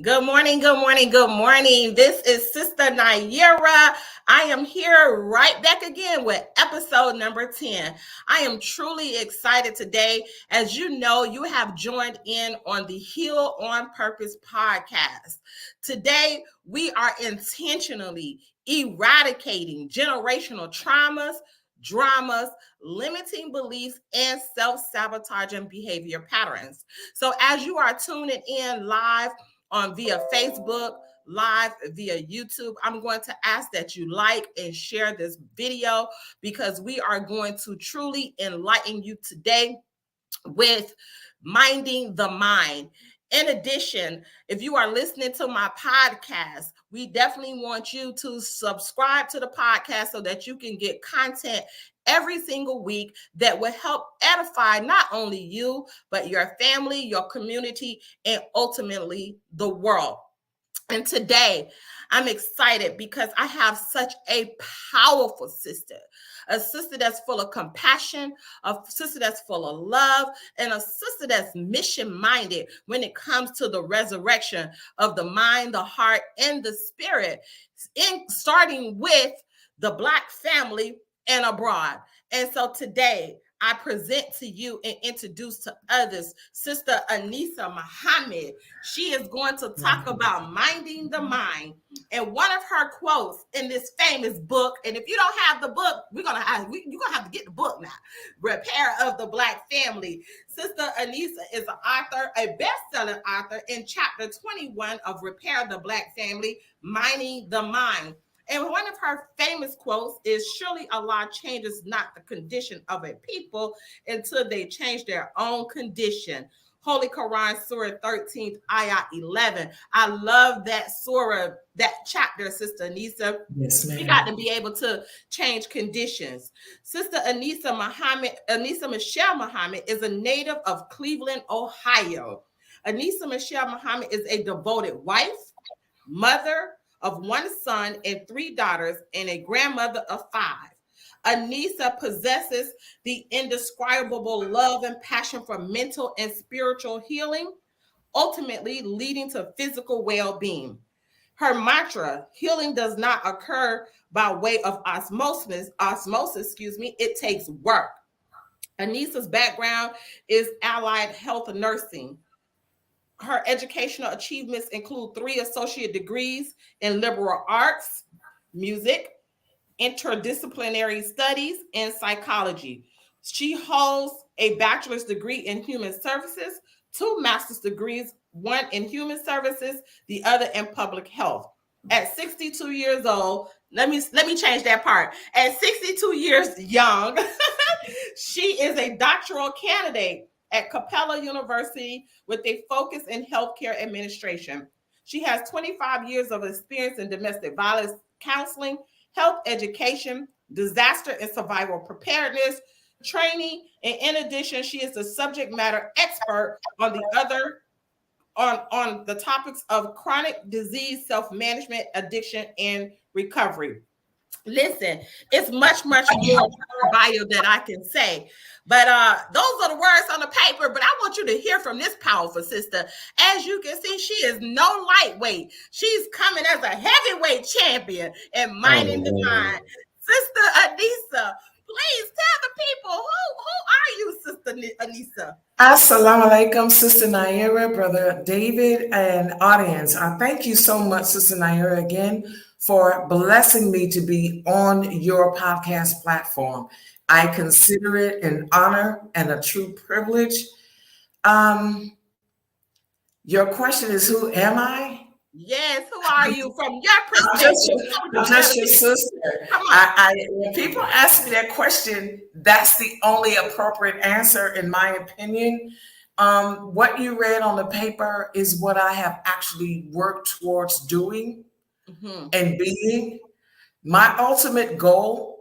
Good morning, good morning, good morning. This is Sister Naira. I am here right back again with episode number 10. I am truly excited today. As you know, you have joined in on the Heal on Purpose podcast. Today, we are intentionally eradicating generational traumas, dramas, limiting beliefs, and self-sabotaging behavior patterns. So as you are tuning in live, on via Facebook, live via YouTube, I'm going to ask that you like and share this video because we are going to truly enlighten you today with minding the mind. In addition, if you are listening to my podcast, we definitely want you to subscribe to the podcast so that you can get content every single week that will help edify not only you, but your family, your community, and ultimately the world. And today, I'm excited because I have such a powerful sister, a sister that's full of compassion, a sister that's full of love, and a sister that's mission minded when it comes to the resurrection of the mind, the heart, and the spirit, starting with the Black family and abroad. And so today, I present to you and introduce to others Sister Annissa Muhammad. She is going to talk about minding the mind. And one of her quotes in this famous book, and if you don't have the book, you're gonna have to get the book now. Repair of the Black Family. Sister Annissa is an author, a best-selling author in chapter 21 of Repair of the Black Family, Minding the Mind. And one of her famous quotes is, "Surely Allah changes not the condition of a people until they change their own condition." Holy Quran, Surah 13, Ayah 11. I love that surah, that chapter, Sister Annissa. Yes, ma'am. We got to be able to change conditions. Sister Annissa Michelle Muhammad is a native of Cleveland, Ohio. Annissa Michelle Muhammad is a devoted wife, mother of one son and three daughters, and a grandmother of 5. Annissa possesses the indescribable love and passion for mental and spiritual healing, ultimately leading to physical well-being. Her mantra, healing does not occur by way of it takes work. Annissa's background is allied health nursing. Her educational achievements include 3 associate degrees in liberal arts, music, interdisciplinary studies, and psychology. She holds a bachelor's degree in human services, 2 master's degrees, one in human services, the other in public health. At 62 years old, let me change that part. At 62 years young, she is a doctoral candidate at Capella University with a focus in healthcare administration. She has 25 years of experience in domestic violence counseling, health education, disaster and survival preparedness, training, and in addition, she is the subject matter expert on the topics of chronic disease, self-management, addiction, and recovery. Listen, it's much more bio that I can say. But those are the words on the paper. But I want you to hear from this powerful sister. As you can see, she is no lightweight. She's coming as a heavyweight champion and minding the mind. Sister Annissa, please tell the people who are you, Sister Annissa? Assalamu alaikum, Sister Naira, Brother David, and audience. I thank you so much, Sister Naira, again for blessing me to be on your podcast platform. I consider it an honor and a true privilege. Your question is, who am I? Yes, who are you from your perspective? I'm just your sister. When people ask me that question, that's the only appropriate answer, in my opinion. What you read on the paper is what I have actually worked towards doing and being. My ultimate goal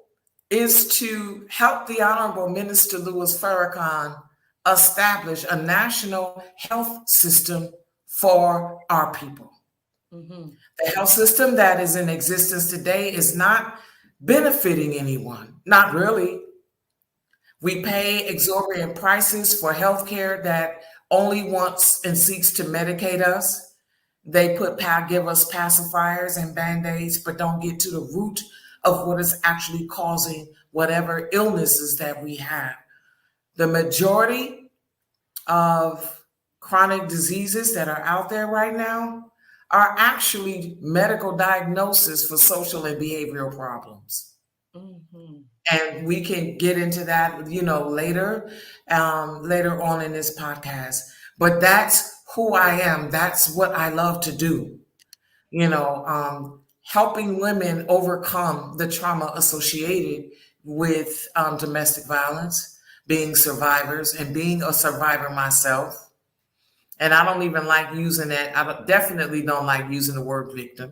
is to help the Honorable Minister Louis Farrakhan establish a national health system for our people. The health system that is in existence today is not benefiting anyone, not really. We pay exorbitant prices for healthcare that only wants and seeks to medicate us. They give us pacifiers and band-aids, but don't get to the root of what is actually causing whatever illnesses that we have. The majority of chronic diseases that are out there right now are actually medical diagnoses for social and behavioral problems. Mm-hmm. And we can get into that, later on in this podcast. But that's who I am. That's what I love to do. Helping women overcome the trauma associated with domestic violence, being survivors, and being a survivor myself. And I don't even like using that. Definitely don't like using the word victim.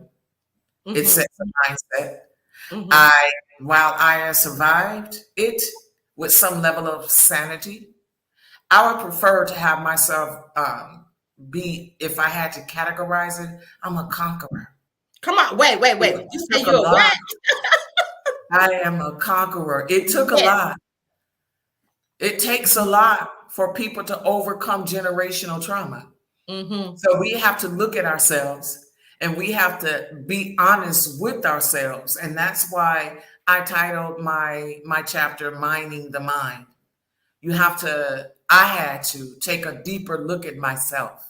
Mm-hmm. It sets a mindset. Mm-hmm. While I survived it with some level of sanity, I would prefer to have myself be, if I had to categorize it, I'm a conqueror. Come on, wait. You say you're a what? I am a conqueror. It took a lot. It takes a lot for people to overcome generational trauma. Mm-hmm. So we have to look at ourselves and we have to be honest with ourselves. And that's why I titled my chapter, Mining the Mind. I had to take a deeper look at myself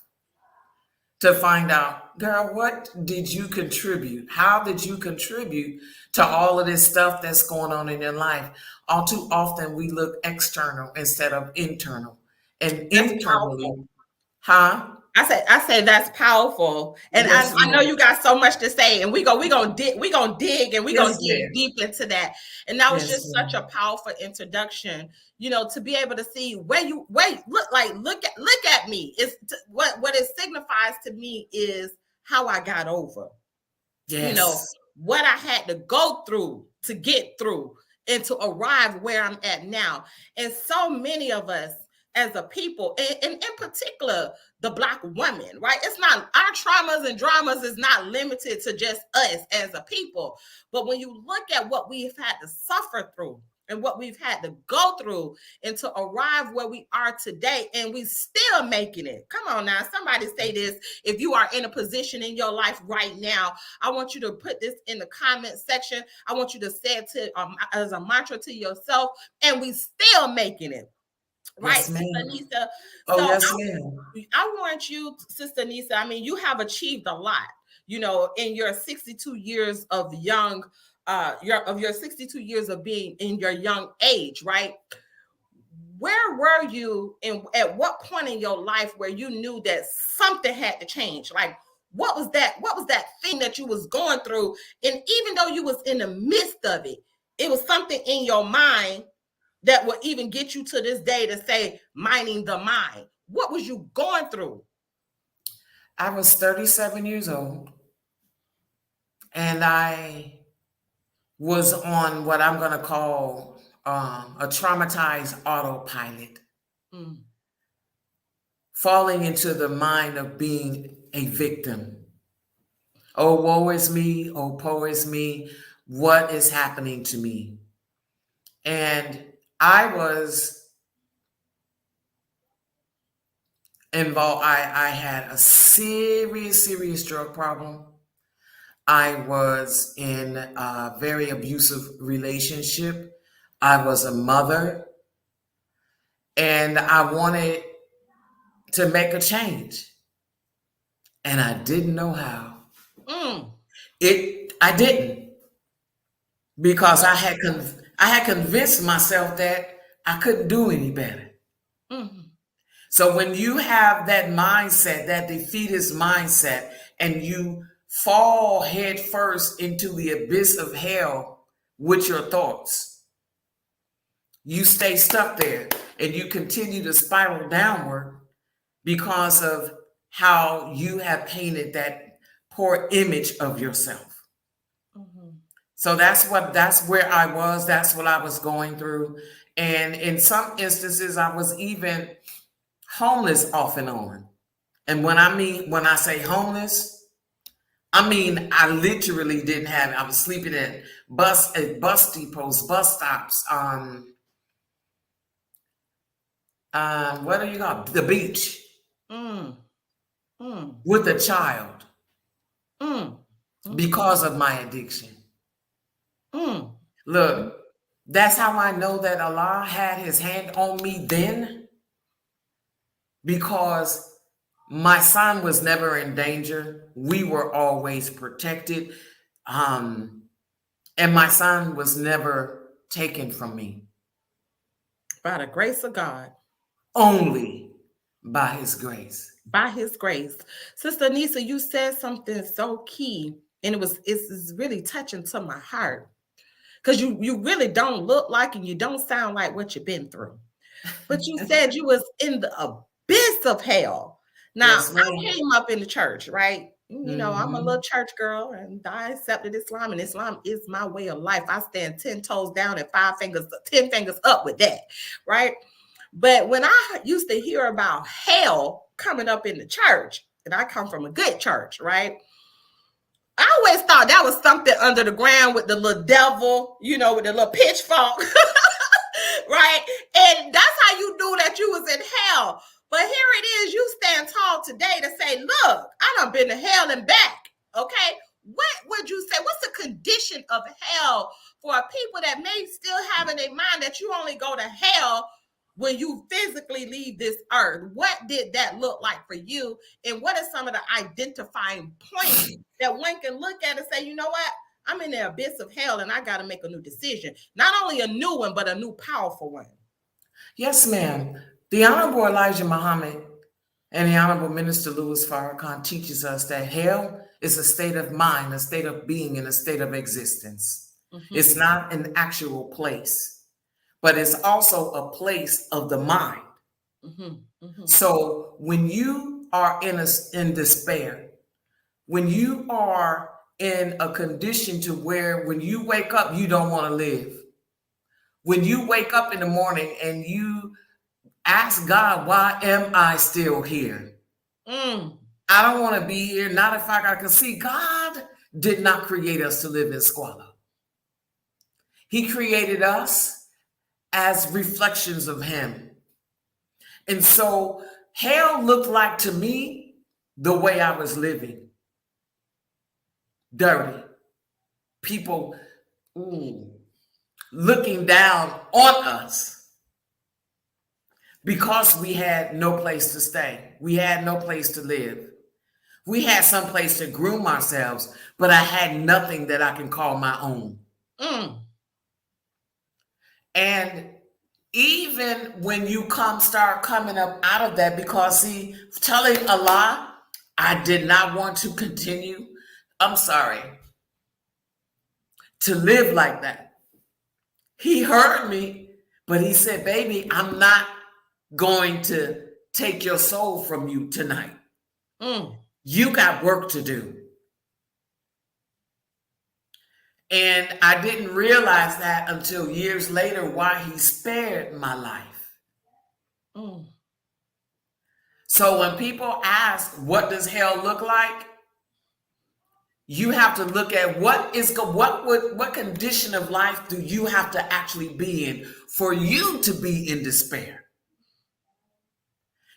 to find out, girl, what did you contribute? How did you contribute to all of this stuff that's going on in your life? All too often we look external instead of internal. And that's internally, powerful. I say that's powerful, and yes, I know you got so much to say, and we gonna dig and we gonna dig deep into that. And that was just such a powerful introduction, to be able to see where you look at me. It's what it signifies to me is how I got over. Yes. What I had to go through to get through and to arrive where I'm at now. And so many of us as a people, and in particular, the Black woman, right? It's not, our traumas and dramas is not limited to just us as a people. But when you look at what we've had to suffer through and what we've had to go through and to arrive where we are today, and we still making it. Come on now, somebody say this. If you are in a position in your life right now, I want you to put this in the comment section. I want you to say it as a mantra to yourself, and we still making it. Right, yes, Sister Annissa. Oh, yes, ma'am. I want you, Sister Annissa. I mean, you have achieved a lot, in your 62 years of young, your 62 years of being in your young age, right? Where were you at what point in your life where you knew that something had to change? Like, what was that thing that you was going through? And even though you was in the midst of it, it was something in your mind that will even get you to this day to say, mining the mind. What was you going through? I was 37 years old, and I was on what I'm going to call a traumatized autopilot, falling into the mind of being a victim. Oh, woe is me. Oh, woe is me. What is happening to me? And I was involved. I had a serious drug problem. I was in a very abusive relationship. I was a mother, and I wanted to make a change, and I didn't know how. I didn't, because I had convinced myself that I couldn't do any better. So when you have that mindset, that defeatist mindset, and you fall head first into the abyss of hell with your thoughts, you stay stuck there and you continue to spiral downward because of how you have painted that poor image of yourself. So that's where I was. That's what I was going through. And in some instances, I was even homeless off and on. And when I say homeless, I mean, I literally didn't have it. I was sleeping at bus depots, bus stops, what do you call it? The beach, with a child. because of my addiction. Mm. Look, that's how I know that Allah had his hand on me then, because my son was never in danger. We were always protected. And my son was never taken from me. By the grace of God. Only by his grace. By his grace. Sister Annissa, you said something so key, and it's really touching to my heart. Because you really don't look like and you don't sound like what you've been through. But you said you was in the abyss of hell. Now, Yes, ma'am. I came up in the church, right? You know, I'm a Mm-hmm. little church girl, and I accepted Islam, and Islam is my way of life. I stand 10 toes down and 10 fingers up with that, right? But when I used to hear about hell coming up in the church, and I come from a good church, right? I always thought that was something under the ground with the little devil, you know, with the little pitchfork, right? And that's how you knew that you was in hell. But here it is, you stand tall today to say, look, I done been to hell and back, okay? What would you say? What's the condition of hell for people that may still have in their mind that you only go to hell when you physically leave this earth? What did that look like for you? And what are some of the identifying points that one can look at and say, you know what? I'm in the abyss of hell and I got to make a new decision. Not only a new one, but a new powerful one. Yes, ma'am. The Honorable Elijah Muhammad and the Honorable Minister Louis Farrakhan teaches us that hell is a state of mind, a state of being, and a state of existence. Mm-hmm. It's not an actual place, but it's also a place of the mind. Mm-hmm. Mm-hmm. So when you are in despair, when you are in a condition to where when you wake up, you don't want to live. When you wake up in the morning and you ask God, why am I still here? I don't want to be here. Not if I can see God did not create us to live in squalor. He created us as reflections of him. And so hell looked like to me the way I was living. Dirty. People looking down on us. Because we had no place to stay. We had no place to live. We had some place to groom ourselves, but I had nothing that I can call my own. And even when you start coming up out of that, because see, telling a lie, I did not want to continue. I'm sorry. To live like that. He heard me, but he said, baby, I'm not going to take your soul from you tonight. You got work to do. And I didn't realize that until years later why he spared my life. So when people ask, what does hell look like? You have to look at what condition of life do you have to actually be in for you to be in despair?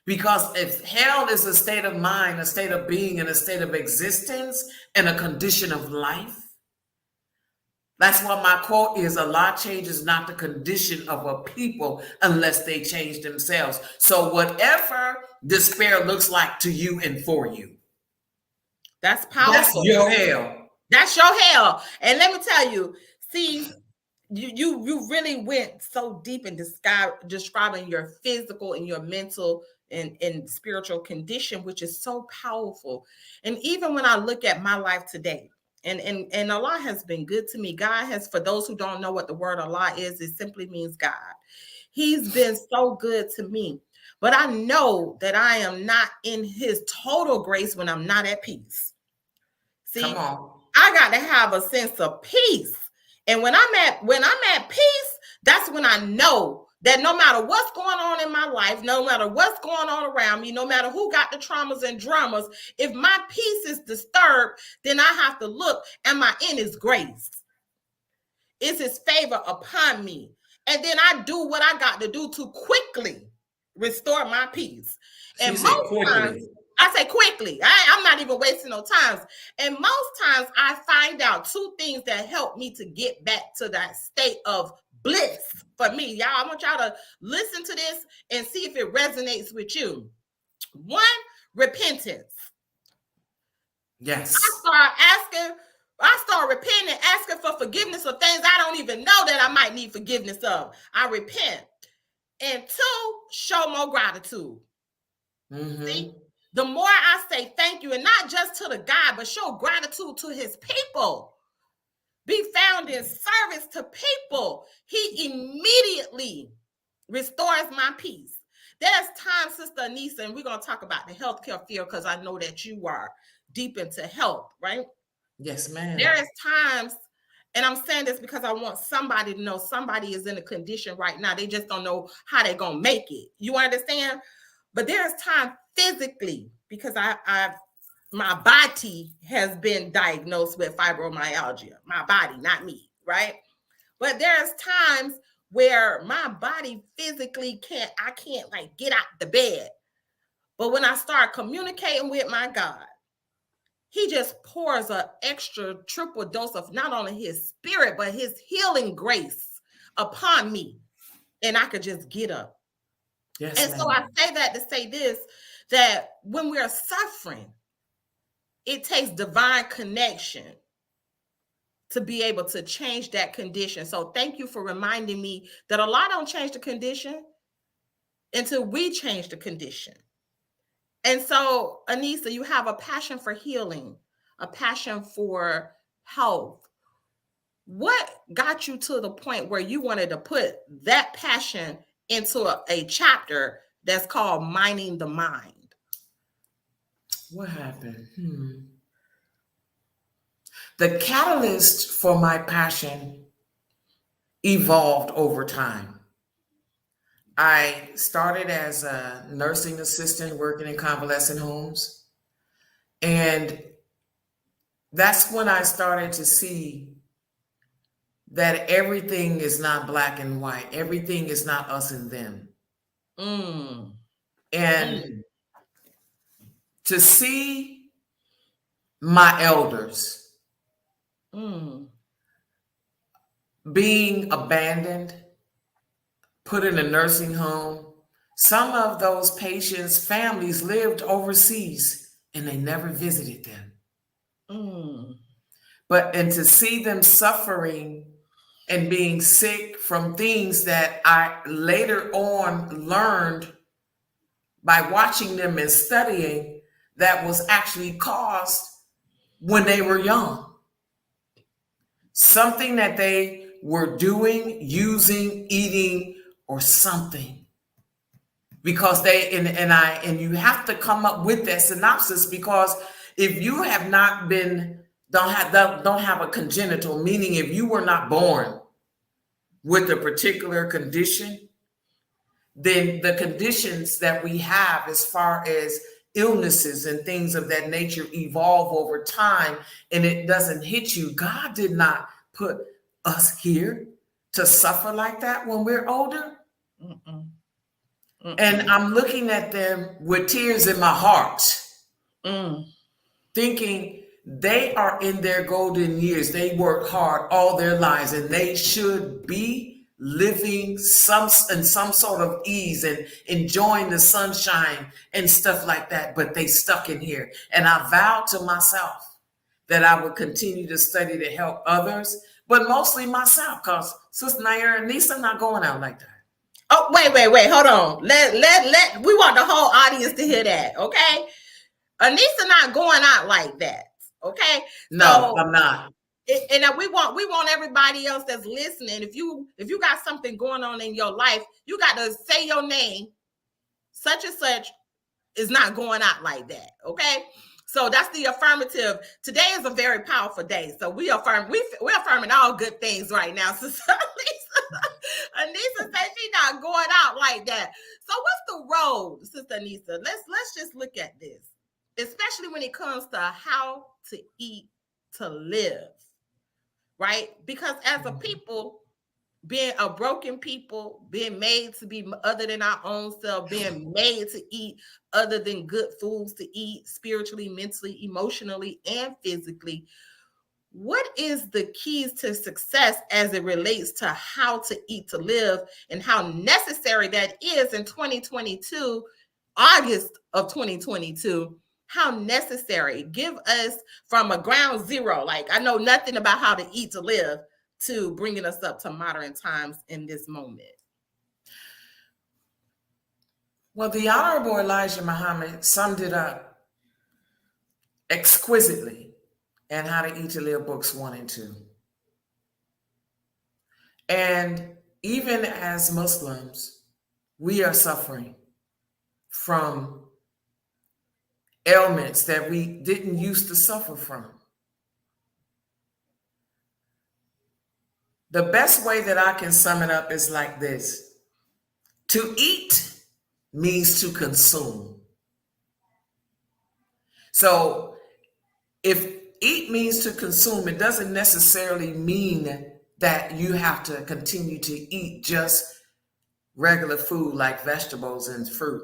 Because if hell is a state of mind, a state of being, and a state of existence, and a condition of life, that's what my quote is: Allah changes not the condition of a people unless they change themselves. So whatever despair looks like to you and for you, that's powerful. That's your hell. That's your hell. And let me tell you, see, you really went so deep in describing your physical and your mental and spiritual condition, which is so powerful. And even when I look at my life today, and Allah has been good to me. God has, for those who don't know what the word Allah is, it simply means God. He's been so good to me. But I know that I am not in his total grace when I'm not at peace. See, come on. I got to have a sense of peace. And when I'm at peace, that's when I know that no matter what's going on in my life, no matter what's going on around me, no matter who got the traumas and dramas, if my peace is disturbed, then I have to look, am I in his grace? Is his favor upon me? And then I do what I got to do to quickly restore my peace. And most times I say quickly. I'm not even wasting no time. And most times I find out two things that help me to get back to that state of bliss for me. Y'all, I want y'all to listen to this and see if it resonates with you. One, repentance. Yes. I start repenting, asking for forgiveness of things I don't even know that I might need forgiveness of. I repent. And two, show more gratitude. Mm-hmm. See, the more I say thank you, and not just to the God, but show gratitude to his people, be found in service to people, he immediately restores my peace. There's times, Sister Annissa, and we're going to talk about the healthcare field because I know that you are deep into health, right? Yes, ma'am. There is times, and I'm saying this because I want somebody to know somebody is in a condition right now. They just don't know how they're going to make it. You understand? But there's time physically because my body has been diagnosed with fibromyalgia. My body, not me, right? But there's times where my body physically I can't like get out the bed. But when I start communicating with my God, he just pours an extra triple dose of not only his spirit, but his healing grace upon me. And I could just get up. Yes, and ma'am. So I say that to say this, that when we're suffering, it takes divine connection to be able to change that condition. So thank you for reminding me that a lot don't change the condition until we change the condition. And so, Annissa, you have a passion for healing, a passion for health. What got you to the point where you wanted to put that passion into a chapter that's called Mining the Mind? What happened? The catalyst for my passion evolved over time. I started as a nursing assistant working in convalescent homes. And that's when I started to see that everything is not black and white. Everything is not us and them. And to see my elders being abandoned, put in a nursing home. Some of those patients' families lived overseas and they never visited them. And to see them suffering and being sick from things that I later on learned by watching them and studying that was actually caused when they were young. Something that they were doing, using, eating, or something. Because and you have to come up with that synopsis, because if you have not been, don't have a congenital, meaning if you were not born with a particular condition, then the conditions that we have as far as illnesses and things of that nature evolve over time, and it doesn't hit you. God did not put us here to suffer like that when we're older. And I'm looking at them with tears in my heart, thinking they are in their golden years. They worked hard all their lives, and they should be living in some sort of ease and enjoying the sunshine and stuff like that. But they stuck in here. And I vowed to myself that I would continue to study to help others, but mostly myself, because Sister Annissa not going out like that. Oh, wait, hold on. We want the whole audience to hear that, okay? Annissa not going out like that, okay? No, I'm not. And we want everybody else that's listening. If you got something going on in your life, you got to say your name. Such and such is not going out like that, okay? So that's the affirmative. Today is a very powerful day. So we're affirming all good things right now. So Annissa said she's not going out like that. So what's the road, Sister Annissa? Let's just look at this, especially when it comes to how to eat to live, right? Because as a people, being a broken people, being made to be other than our own self, being made to eat other than good foods to eat spiritually, mentally, emotionally, and physically. What is the keys to success as it relates to how to eat to live and how necessary that is in 2022, August of 2022? How necessary? Give us from a ground zero, like I know nothing about how to eat to live, to bringing us up to modern times in this moment. Well, the Honorable Elijah Muhammad summed it up exquisitely in How to Eat to Live books 1 and 2. And even as Muslims, we are suffering from ailments that we didn't used to suffer from. The best way that I can sum it up is like this. To eat means to consume. So if eat means to consume, it doesn't necessarily mean that you have to continue to eat just regular food like vegetables and fruit.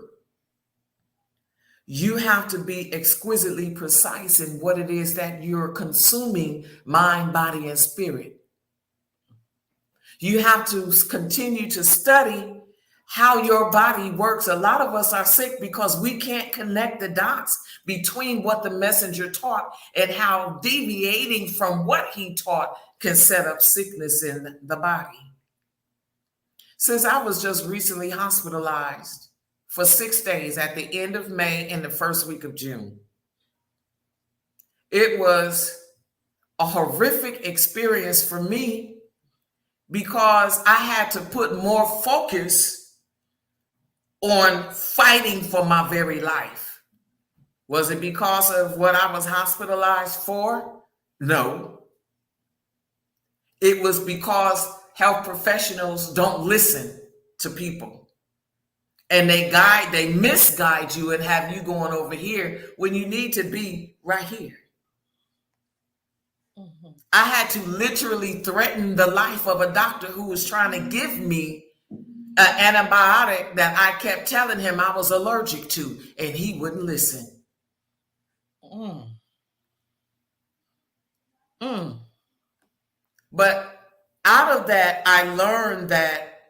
You have to be exquisitely precise in what it is that you're consuming, mind, body, and spirit. You have to continue to study how your body works. A lot of us are sick because we can't connect the dots between what the messenger taught and how deviating from what he taught can set up sickness in the body. Since I was just recently hospitalized for 6 days at the end of May and the first week of June, it was a horrific experience for me because I had to put more focus on fighting for my very life. Was it because of what I was hospitalized for? No. It was because health professionals don't listen to people. And they misguide you and have you going over here when you need to be right here. Mm-hmm. I had to literally threaten the life of a doctor who was trying to give me an antibiotic that I kept telling him I was allergic to, and he wouldn't listen. But out of that, I learned that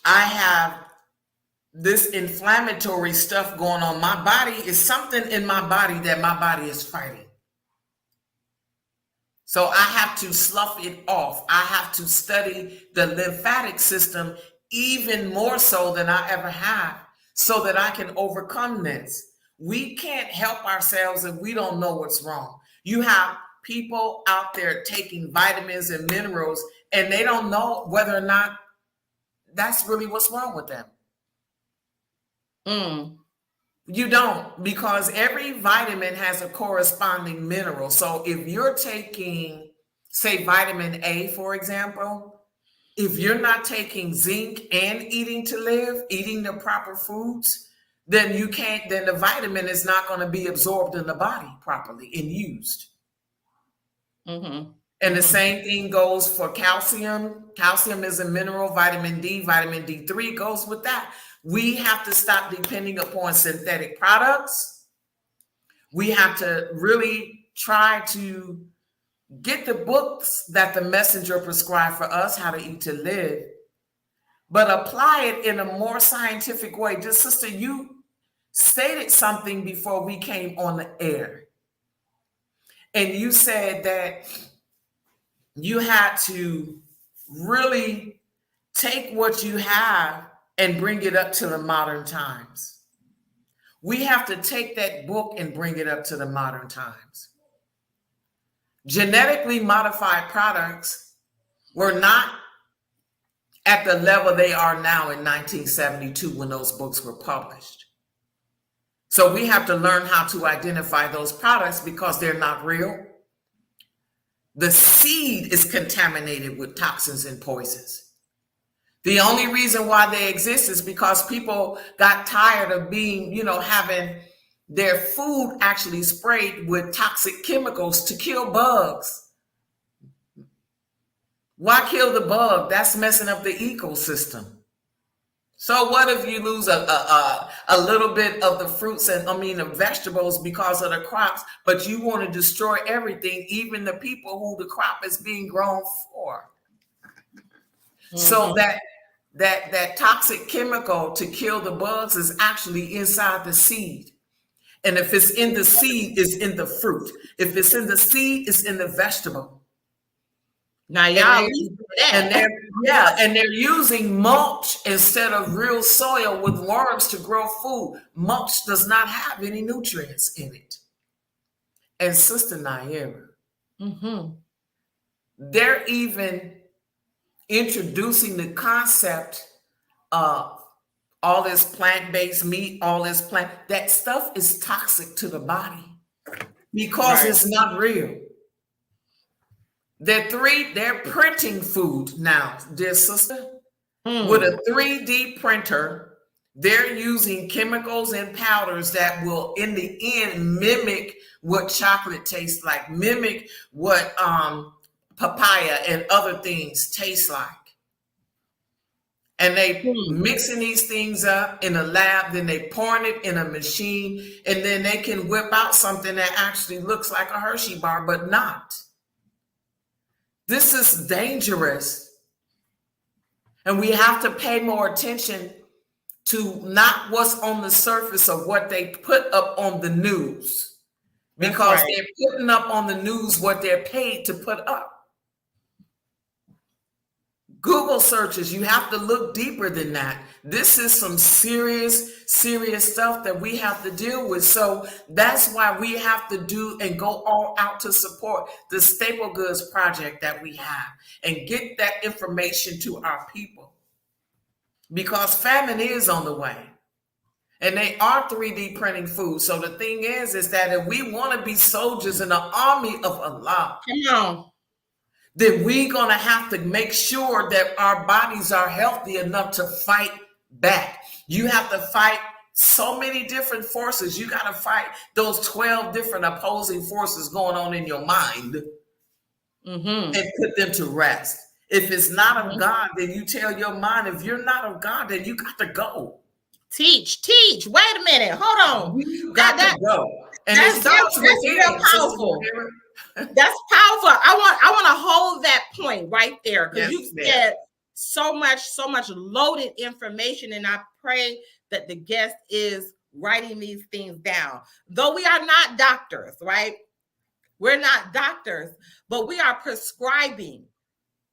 I have this inflammatory stuff going on. My body is something in my body that my body is fighting. So I have to slough it off. I have to study the lymphatic system even more so than I ever have so that I can overcome this. We can't help ourselves if we don't know what's wrong. You have people out there taking vitamins and minerals and they don't know whether or not that's really what's wrong with them. You don't, because every vitamin has a corresponding mineral. So if you're taking, say, vitamin A, for example, if you're not taking zinc and eating to live, eating the proper foods, then the vitamin is not going to be absorbed in the body properly and used. Mm-hmm. And the same thing goes for calcium. Calcium is a mineral. Vitamin D, vitamin D3 goes with that. We have to stop depending upon synthetic products. We have to really try to get the books that the messenger prescribed for us, How to Eat to Live, but apply it in a more scientific way. Just, sister, you stated something before we came on the air. And you said that you had to really take what you have and bring it up to the modern times. We have to take that book and bring it up to the modern times. Genetically modified products were not at the level they are now in 1972 when those books were published. So we have to learn how to identify those products because they're not real. The seed is contaminated with toxins and poisons. The only reason why they exist is because people got tired of being, having their food actually sprayed with toxic chemicals to kill bugs. Why kill the bug? That's messing up the ecosystem. So what if you lose a little bit of the fruits and the vegetables because of the crops, but you want to destroy everything, even the people who the crop is being grown for? Mm-hmm. So that toxic chemical to kill the bugs is actually inside the seed. And if it's in the seed, it's in the fruit. If it's in the seed, it's in the vegetable. Now y'all, and they're using mulch instead of real soil with worms to grow food. Mulch does not have any nutrients in it. And Sister Naira, they're even introducing the concept of all this plant-based meat, all this that stuff is toxic to the body because it's not real. They're printing food now, dear sister, with a 3D printer. They're using chemicals and powders that will, in the end, mimic what chocolate tastes like, mimic what papaya and other things taste like. And they mixing these things up in a lab, then they pouring it in a machine, and then they can whip out something that actually looks like a Hershey bar, but not. This is dangerous. And we have to pay more attention to not what's on the surface of what they put up on the news. Because they're putting up on the news what they're paid to put up. Google searches, you have to look deeper than that. This is some serious stuff that we have to deal with. So that's why we have to do and go all out to support the Staple Goods project that we have and get that information to our people. Because famine is on the way. And they are 3D printing food. So the thing is that if we want to be soldiers in the army of Allah, then we're going to have to make sure that our bodies are healthy enough to fight back. You have to fight so many different forces. You got to fight those 12 different opposing forces going on in your mind and put them to rest. If it's not of God, then you tell your mind, if you're not of God, then you got to go. Teach. Wait a minute. Hold on. You got to go. And that's real powerful. That's powerful. I want to hold that point right there because you said so much loaded information, and I pray that the guest is writing these things down. Though we are not doctors, right? We're not doctors, but we are prescribing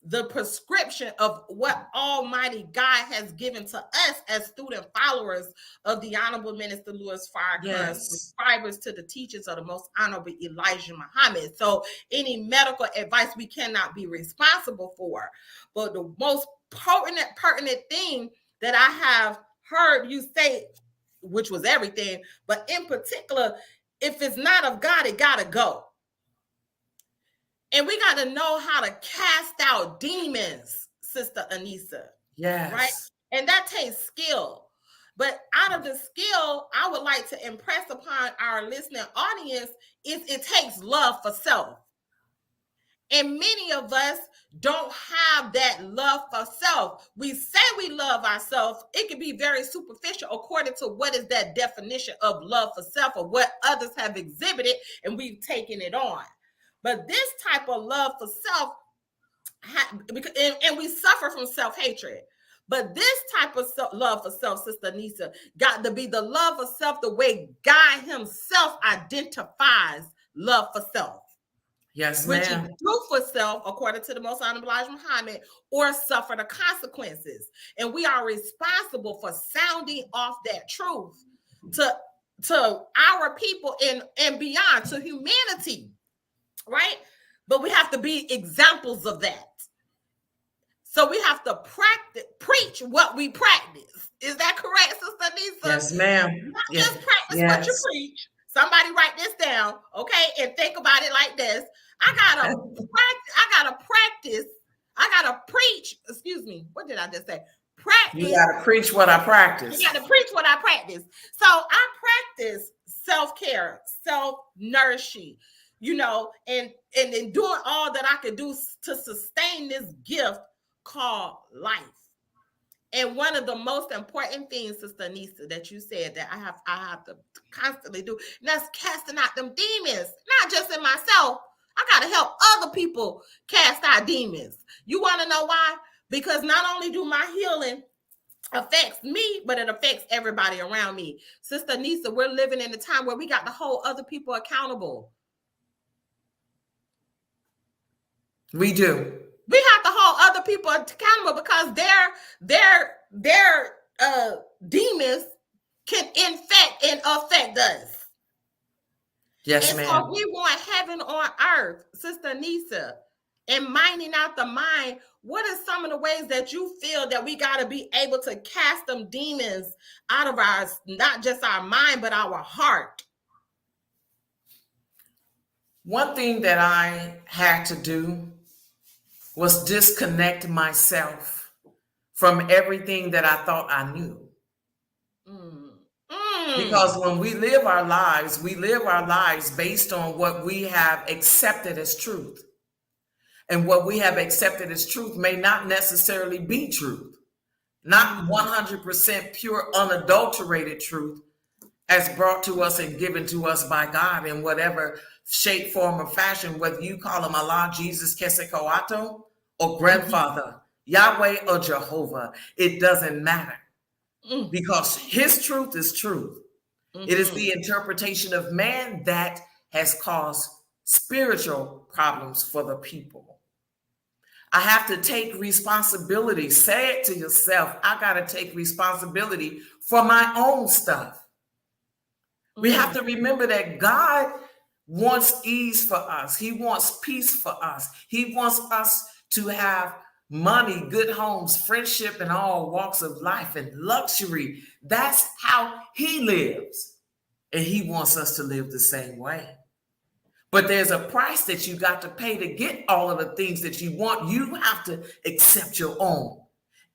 the prescription of what Almighty God has given to us as student followers of the Honorable Minister Louis Farrakhan, subscribers to the teachings of the Most Honorable Elijah Muhammad. So any medical advice we cannot be responsible for. But the most pertinent thing that I have heard you say, which was everything, but in particular, if it's not of God, it gotta go. And we got to know how to cast out demons, Sister Annissa. Yes. Right? And that takes skill. But out of the skill, I would like to impress upon our listening audience is it takes love for self. And many of us don't have that love for self. We say we love ourselves. It can be very superficial according to what is that definition of love for self or what others have exhibited and we've taken it on. But this type of love for self, and we suffer from self-hatred. But this type of love for self, Sister Annissa, got to be the love for self the way God himself identifies love for self. Yes, which ma'am. is do for self, according to the Most Honorable Elijah Muhammad, or suffer the consequences. And we are responsible for sounding off that truth to our people and beyond, to humanity. Right? But we have to be examples of that. So we have to preach what we practice. Is that correct, Sister Annissa? Yes, ma'am. Not just practice what you preach. Somebody write this down, okay? And think about it like this. I gotta preach. Excuse me. What did I just say? Practice. You gotta preach what I practice. You gotta preach what I practice. So I practice self-care, self-nourishing, and doing all that I could do to sustain this gift called life. And one of the most important things, Sister Annissa, that you said that I have to constantly do, and that's casting out them demons, not just in myself. I gotta help other people cast out demons. You want to know why? Because not only do my healing affects me, but it affects everybody around me. Sister Annissa, we're living in a time where we got to hold other people accountable. We do. We have to hold other people accountable because their demons can infect and affect us. Yes, and ma'am. So if we want heaven on earth, Sister Annissa, and minding out the mind, what are some of the ways that you feel that we got to be able to cast them demons out of our, not just our mind, but our heart? One thing that I had to do was disconnect myself from everything that I thought I knew. Because when we live our lives based on what we have accepted as truth. And what we have accepted as truth may not necessarily be truth. Not 100% pure, unadulterated truth as brought to us and given to us by God in whatever shape, form, or fashion, whether you call him Allah, Jesus, Kesekoato, or grandfather, Yahweh or Jehovah, it doesn't matter. Because his truth is truth. It is the interpretation of man that has caused spiritual problems for the people. I have to take responsibility. Say it to yourself. I got to take responsibility for my own stuff. We have to remember that God wants ease for us. He wants peace for us. He wants us to have money, good homes, friendship, and all walks of life and luxury. That's how he lives. And he wants us to live the same way. But there's a price that you got to pay to get all of the things that you want. You have to accept your own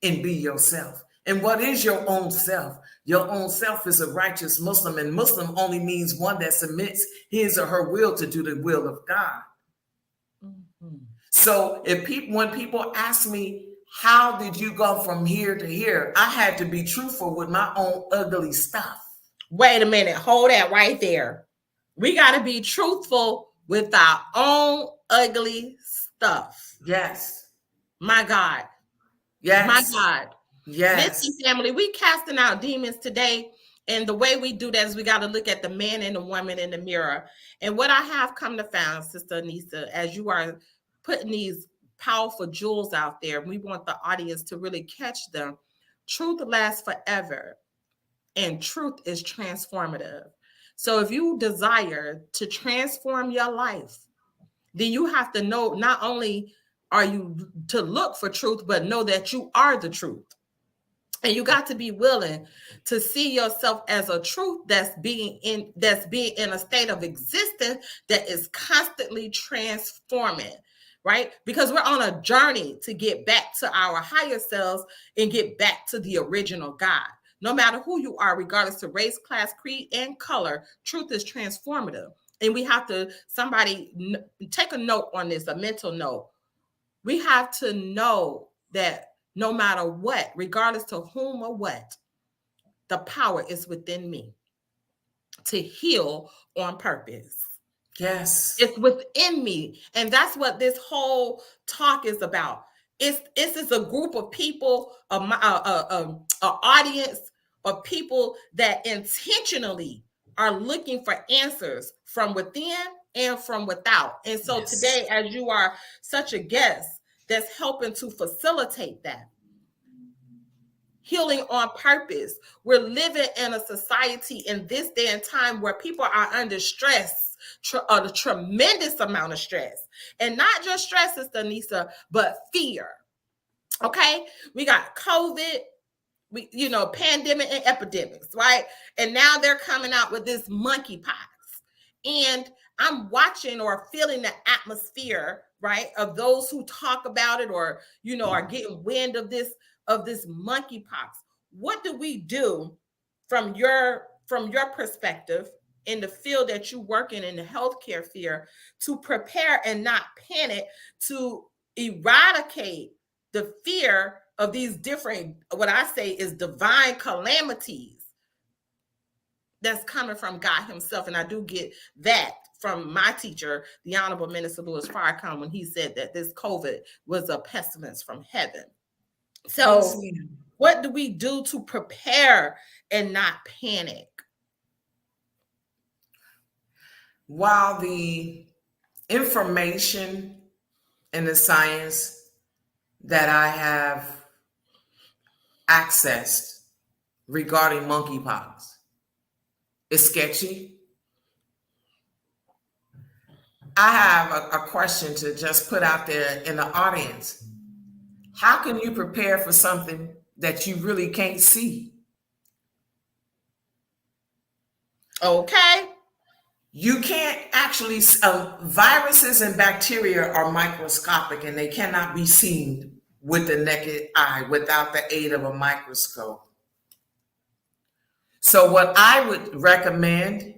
and be yourself. And what is your own self? Your own self is a righteous Muslim, and Muslim only means one that submits his or her will to do the will of God. So when people ask me, how did you go from here to here? I had to be truthful with my own ugly stuff. Wait a minute. Hold that right there. We got to be truthful with our own ugly stuff. Yes. My God. Yes. My God. Yes. Listen, family, we casting out demons today. And the way we do that is we got to look at the man and the woman in the mirror. And what I have come to find, Sister Annissa, as you are putting these powerful jewels out there, we want the audience to really catch them. Truth lasts forever. And truth is transformative. So if you desire to transform your life, then you have to know not only are you to look for truth, but know that you are the truth. And you got to be willing to see yourself as a truth that's being in a state of existence that is constantly transforming, right? Because we're on a journey to get back to our higher selves and get back to the original God. No matter who you are, regardless of race, class, creed, and color, truth is transformative. And we have to, somebody take a note on this, a mental note. We have to know that no matter what, regardless to whom or what, the power is within me to heal on purpose. Yes. It's within me. And that's what this whole talk is about. It's a group of people, an audience of people that intentionally are looking for answers from within and from without. And so today, as you are such a guest that's helping to facilitate that, healing on purpose, we're living in a society in this day and time where people are under stress, a tremendous amount of stress. And not just stress, Sister Annissa, but fear. Okay? We got COVID, pandemic and epidemics, right? And now they're coming out with this monkeypox. And I'm watching or feeling the atmosphere, right, of those who talk about it or, are getting wind of this monkeypox. What do we do from your perspective in the field that you work in the healthcare field, to prepare and not panic, to eradicate the fear of these different, what I say is divine calamities that's coming from God himself. And I do get that from my teacher, the Honorable Minister Louis Farrakhan, when he said that this COVID was a pestilence from heaven. So what do we do to prepare and not panic? While the information and the science that I have accessed regarding monkeypox is sketchy, I have a question to just put out there in the audience. How can you prepare for something that you really can't see? Okay. You can't actually, viruses and bacteria are microscopic and they cannot be seen with the naked eye without the aid of a microscope. So what I would recommend,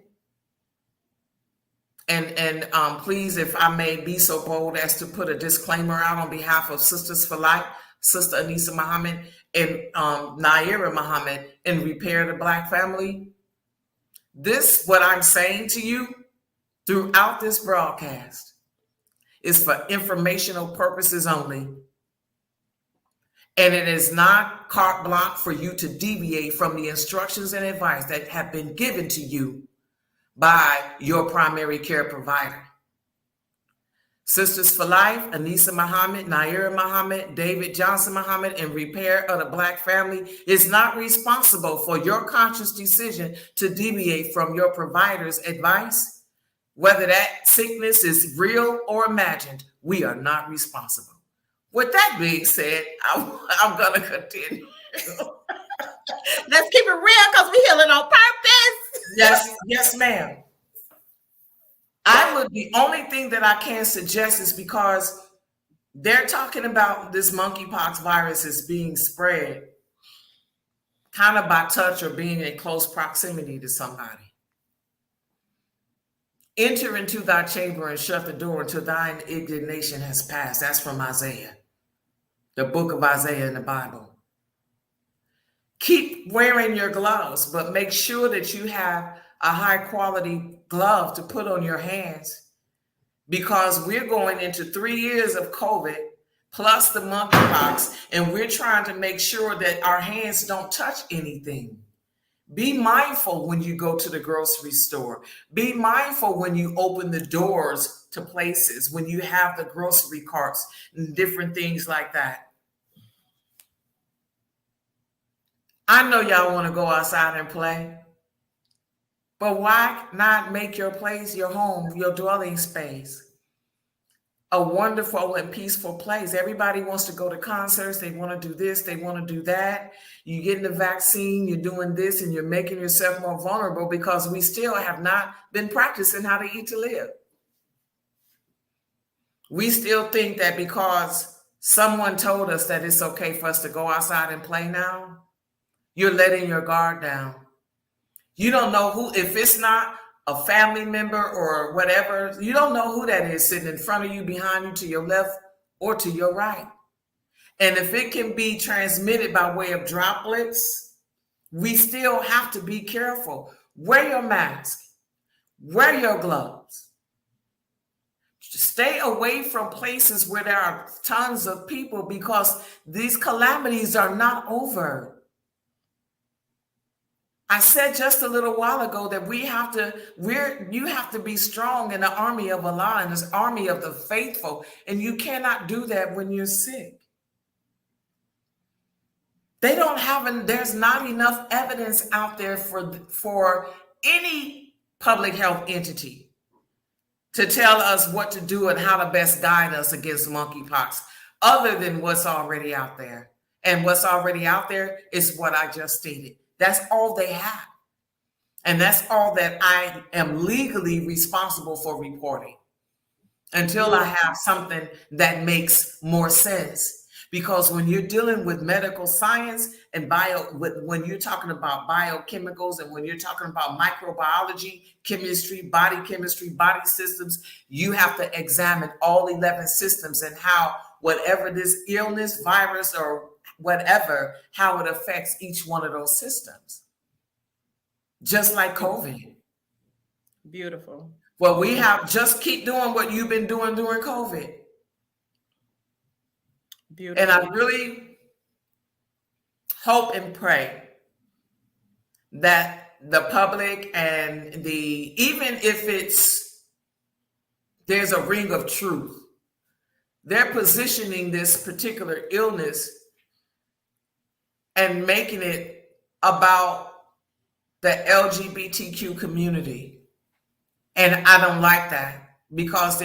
and please, if I may be so bold as to put a disclaimer out on behalf of Sisters for Life, Sister Annissa Muhammad and Naira Muhammad in Repair the Black Family. This, what I'm saying to you throughout this broadcast, is for informational purposes only. And it is not carte blanche for you to deviate from the instructions and advice that have been given to you by your primary care provider. Sisters for Life, Annissa Muhammad, Naira Muhammad, David Johnson Muhammad, and Repair of the Black Family is not responsible for your conscious decision to deviate from your provider's advice. Whether that sickness is real or imagined, we are not responsible. With that being said, I'm going to continue. Let's keep it real because we're healing on purpose. Yes, ma'am. The only thing that I can suggest is because they're talking about this monkeypox virus is being spread kind of by touch or being in close proximity to somebody. Enter into thy chamber and shut the door until thine indignation has passed. That's from Isaiah, the book of Isaiah in the Bible. Keep wearing your gloves, but make sure that you have a high quality glove to put on your hands, because we're going into 3 years of COVID plus the monkeypox, and we're trying to make sure that our hands don't touch anything. Be mindful when you go to the grocery store. Be mindful when you open the doors to places, when you have the grocery carts and different things like that. I know y'all want to go outside and play, but why not make your place, your home, your dwelling space a wonderful and peaceful place? Everybody wants to go to concerts. They want to do this. They want to do that. You getting the vaccine, you're doing this, and you're making yourself more vulnerable because we still have not been practicing how to eat to live. We still think that because someone told us that it's okay for us to go outside and play now, you're letting your guard down. You don't know who, if it's not a family member or whatever, you don't know who that is sitting in front of you, behind you, to your left or to your right. And if it can be transmitted by way of droplets, we still have to be careful. Wear your mask, wear your gloves. Stay away from places where there are tons of people, because these calamities are not over. I said just a little while ago that you have to be strong in the army of Allah and this army of the faithful, and you cannot do that when you're sick. There's not enough evidence out there for any public health entity to tell us what to do and how to best guide us against monkeypox, other than what's already out there. And what's already out there is what I just stated. That's all they have. And that's all that I am legally responsible for reporting, until I have something that makes more sense Because when you're dealing with medical science and when you're talking about biochemicals and when you're talking about microbiology, chemistry, body systems, you have to examine all 11 systems and how whatever this illness, virus, or whatever, how it affects each one of those systems. Just like COVID. Beautiful. Well, we have just keep doing what you've been doing during COVID. Beautiful. And I really hope and pray that the public and even if there's a ring of truth, they're positioning this particular illness and making it about the LGBTQ community. And I don't like that, because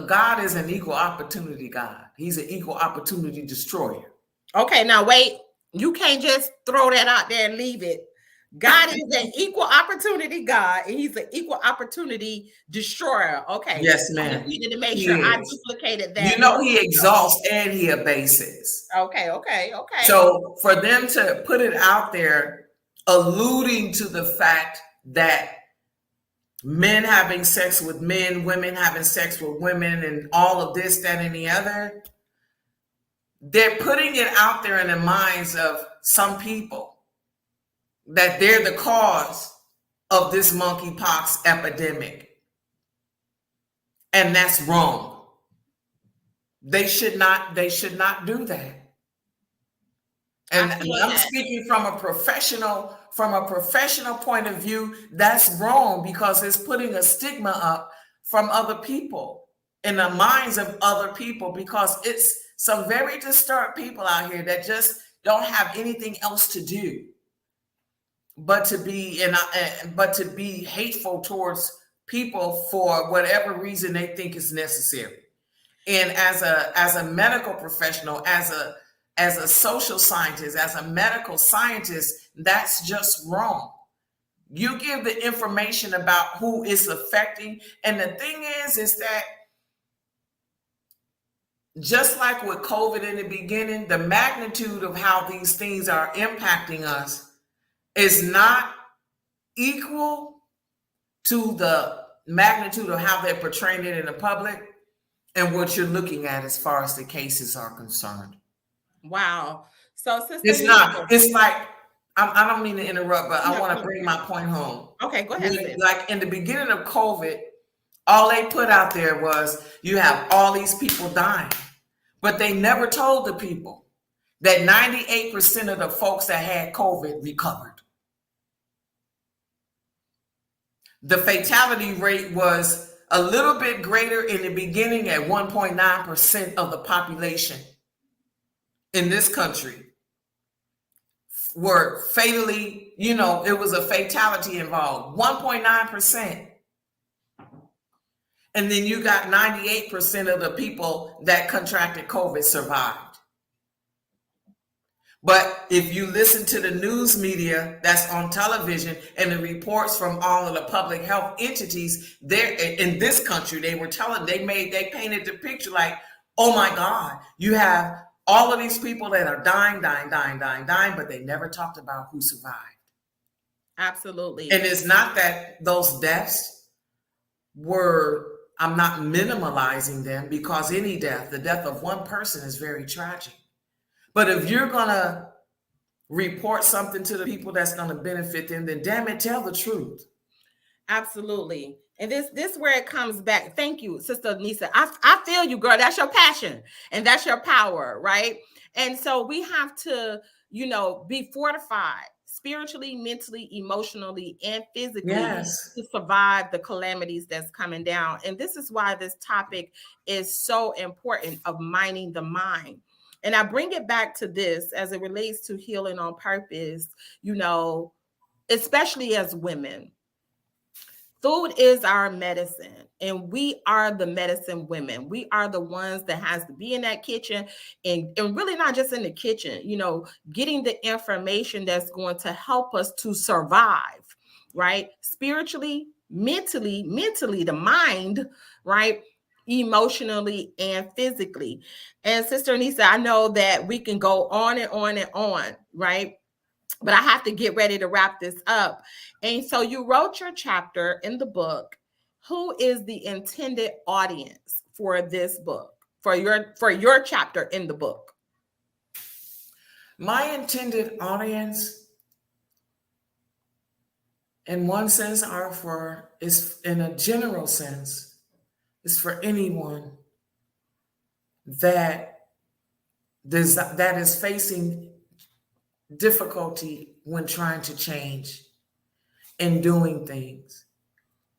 God is an equal opportunity God. He's an equal opportunity destroyer. Okay, now wait. You can't just throw that out there and leave it. God is an equal opportunity God, and he's an equal opportunity destroyer. Okay. Yes, ma'am. I just needed to make sure I duplicated that. You know, he exalts and he abases. Okay. So for them to put it out there, alluding to the fact that men having sex with men, women having sex with women, and all of this, that, and the other, they're putting it out there in the minds of some people that they're the cause of this monkeypox epidemic. And that's wrong. They should not do that. And I'm speaking from a professional point of view. That's wrong, because it's putting a stigma up from other people in the minds of other people, because it's some very disturbed people out here that just don't have anything else to do but to be hateful towards people for whatever reason they think is necessary. And as a medical professional, as a social scientist, as a medical scientist, that's just wrong. You give the information about who it's affecting. And the thing is that just like with COVID in the beginning, the magnitude of how these things are impacting us is not equal to the magnitude of how they're portraying it in the public and what you're looking at as far as the cases are concerned. Wow. So, Sister, it's like, I don't mean to interrupt, but I want to bring my point home. Okay, go ahead. Like in the beginning of COVID, all they put out there was you have all these people dying, but they never told the people that 98% of the folks that had COVID recovered. The fatality rate was a little bit greater in the beginning at 1.9% of the population in this country were fatally, it was a fatality involved, 1.9%. And then you got 98% of the people that contracted COVID survived. But if you listen to the news media that's on television and the reports from all of the public health entities there in this country, they painted the picture like, oh my God, you have all of these people that are dying, but they never talked about who survived. Absolutely. And it's not that those deaths I'm not minimalizing them, because the death of one person is very tragic. But if you're going to report something to the people that's going to benefit them, then damn it, tell the truth. Absolutely. And this where it comes back. Thank you, Sister Annissa. I feel you, girl. That's your passion and that's your power, right? And so we have to, be fortified spiritually, mentally, emotionally, and physically to survive the calamities that's coming down. And this is why this topic is so important, of mining the mind. And I bring it back to this as it relates to healing on purpose, especially as women. Food is our medicine, and we are the medicine women. We are the ones that has to be in that kitchen and really not just in the kitchen, getting the information that's going to help us to survive, right? Spiritually, mentally, the mind, right? emotionally and physically. And Sister Annissa, I know that we can go on and on and on, right? But I have to get ready to wrap this up. And so you wrote your chapter in the book. Who is the intended audience for this book, for your chapter in the book? My intended audience, in one sense, is in a general sense, is for anyone that is facing difficulty when trying to change and doing things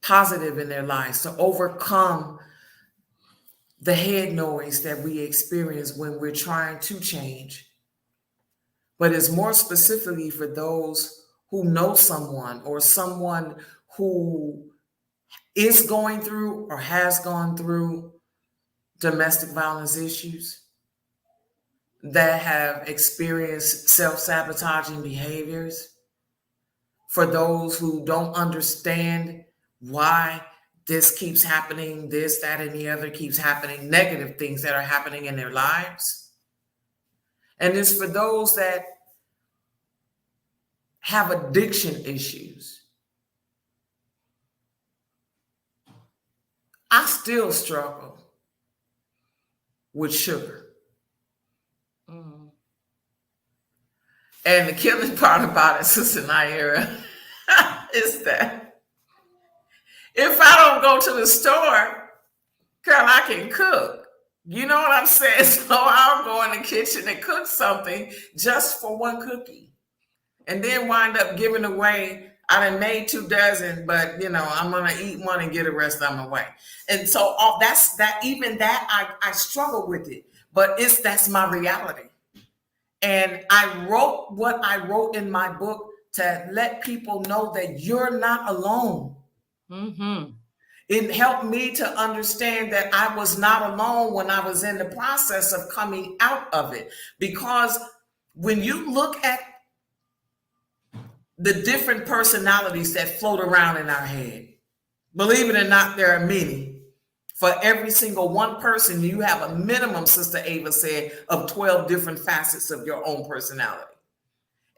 positive in their lives to overcome the head noise that we experience when we're trying to change. But it's more specifically for those who know someone or someone who is going through or has gone through domestic violence issues, that have experienced self-sabotaging behaviors, for those who don't understand why this keeps happening, this, that, and the other keeps happening, negative things that are happening in their lives. And it's for those that have addiction issues. I still struggle with sugar. And the killing part about it, Sister Naira, is that if I don't go to the store, girl, I can cook. You know what I'm saying? So I'll go in the kitchen and cook something just for one cookie. And then wind up giving away. I done made 2 dozen, but I'm gonna eat one and get the rest of them away. And so I struggle with it, but that's my reality. And I wrote what I wrote in my book to let people know that you're not alone. Mm-hmm. It helped me to understand that I was not alone when I was in the process of coming out of it. Because when you look at the different personalities that float around in our head, believe it or not, there are many. For every single one person, you have a minimum, Sister Ava said, of 12 different facets of your own personality.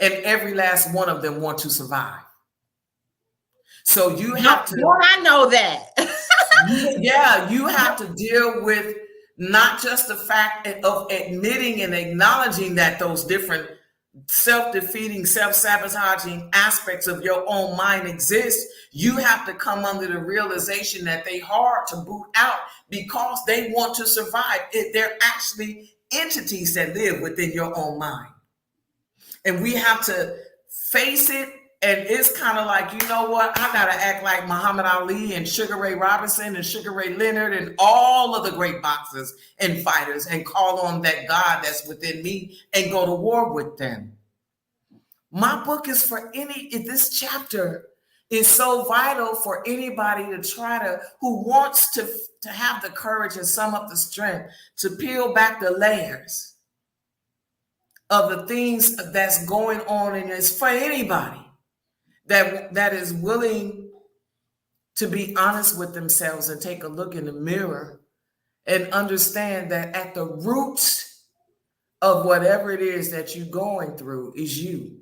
And every last one of them want to survive. So you have to... Don't I know that? Yeah, you have to deal with not just the fact of admitting and acknowledging that those different self-defeating, self-sabotaging aspects of your own mind exist. You have to come under the realization that they hard to boot out because they want to survive. They're actually entities that live within your own mind. And we have to face it. And it's kind of like, you know what? I got to act like Muhammad Ali and Sugar Ray Robinson and Sugar Ray Leonard and all of the great boxers and fighters and call on that God that's within me and go to war with them. My book is for this chapter is so vital for anybody who wants to have the courage and sum up the strength to peel back the layers of the things that's going on. And it's for anybody that is willing to be honest with themselves and take a look in the mirror and understand that at the root of whatever it is that you're going through is you.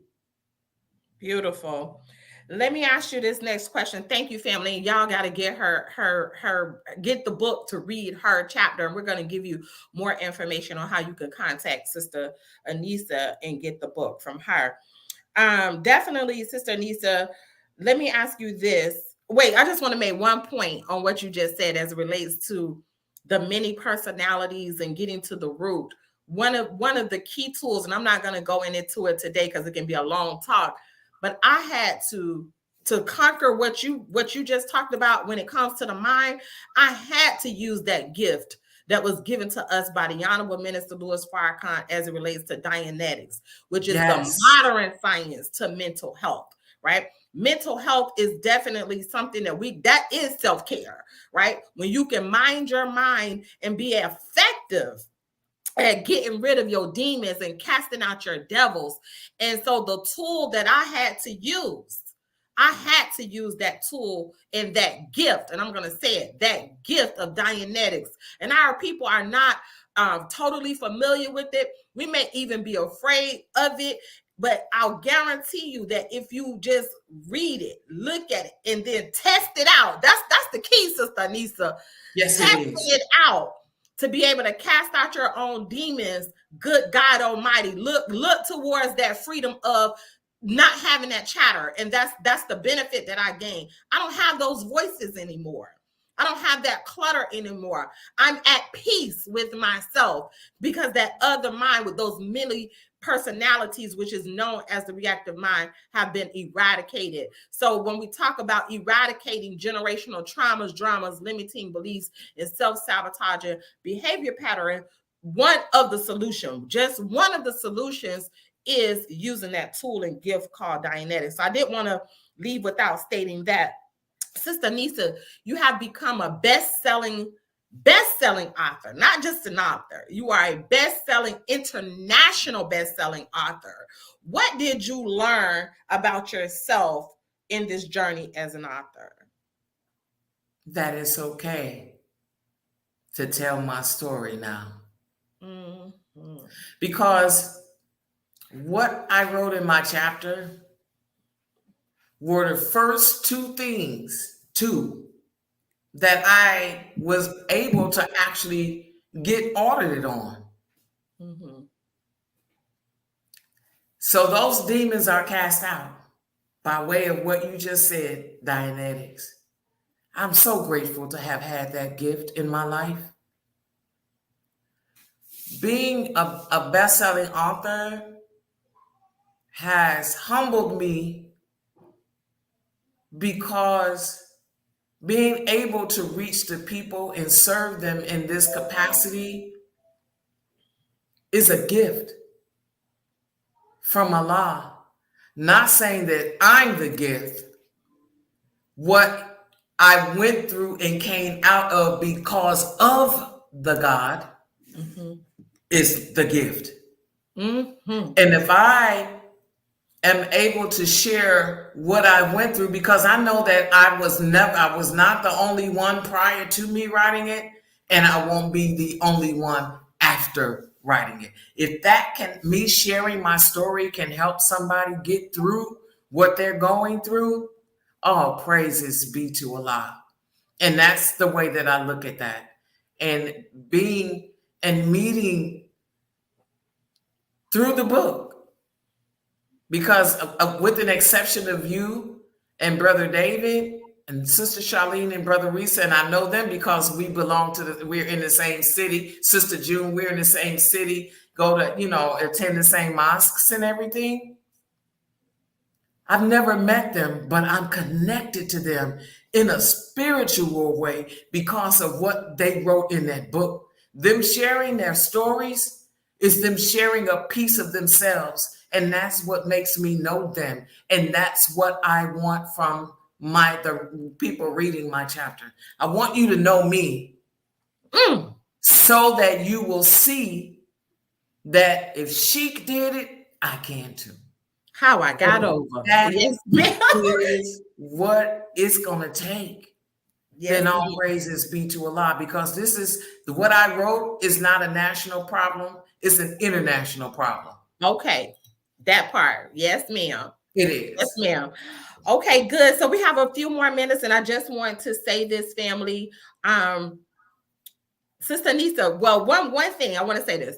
Beautiful. Let me ask you this next question. Thank you, family. Y'all got to get get the book to read her chapter. And we're going to give you more information on how you can contact Sister Annissa and get the book from her. Definitely, Sister Annissa, let me ask you this. Wait, I just want to make one point on what you just said as it relates to the many personalities and getting to the root. One of the key tools, and I'm not going to go into it today because it can be a long talk, but I had to conquer what you just talked about when it comes to the mind. I had to use that gift that was given to us by the Honorable Minister Louis Farrakhan as it relates to Dianetics, which is the modern science to mental health, right? Mental health is definitely something that is self-care, right? When you can mind your mind and be effective at getting rid of your demons and casting out your devils. And so the tool that I had to use, I had to use that tool and that gift, and I'm going to say it, that gift of Dianetics. And our people are not totally familiar with it. We may even be afraid of it, but I'll guarantee you that if you just read it, look at it, and then test it out, that's the key, Sister Annissa. Yes, Testing it is. it out to be able to cast out your own demons. Good God Almighty, look towards that freedom of not having that chatter, and that's the benefit that I gain. I don't have those voices anymore. I don't have that clutter anymore. I'm at peace with myself because that other mind with those many personalities, which is known as the reactive mind, have been eradicated. So when we talk about eradicating generational traumas, dramas, limiting beliefs, and self-sabotaging behavior pattern, one of the solutions is using that tool and gift called Dianetics. So I didn't want to leave without stating that. Sister Annissa, you have become a best-selling author, not just an author. You are a international best-selling author. What did you learn about yourself in this journey as an author? That it's okay to tell my story now. Mm-hmm. Because what I wrote in my chapter were the first two that I was able to actually get audited on. Mm-hmm. So those demons are cast out by way of what you just said, Dianetics. I'm so grateful to have had that gift in my life. Being a best-selling author has humbled me because being able to reach the people and serve them in this capacity is a gift from Allah. Not saying that I'm the gift. What I went through and came out of because of the God is the gift. Mm-hmm. And if I am able to share what I went through, because I know that I was not the only one prior to me writing it, and I won't be the only one after writing it. If me sharing my story can help somebody get through what they're going through, all praises be to Allah. And that's the way that I look at that. And meeting through the book. Because with an exception of you and Brother David and Sister Charlene and Brother Risa, and I know them because we belong we're in the same city. Sister June, we're in the same city, go to, attend the same mosques and everything. I've never met them, but I'm connected to them in a spiritual way because of what they wrote in that book. Them sharing their stories is them sharing a piece of themselves. And that's what makes me know them. And that's what I want from the people reading my chapter. I want you to know me so that you will see that if she did it, I can too. How I got over. That is what it's going to take. Yes, then all praises be to Allah, because this is what I wrote is not a national problem. It's an international problem. Okay. That part. Yes, ma'am. It is. Yes, ma'am. Okay, good. So we have a few more minutes, and I just want to say this, family. Sister Annissa, well, one thing I want to say this.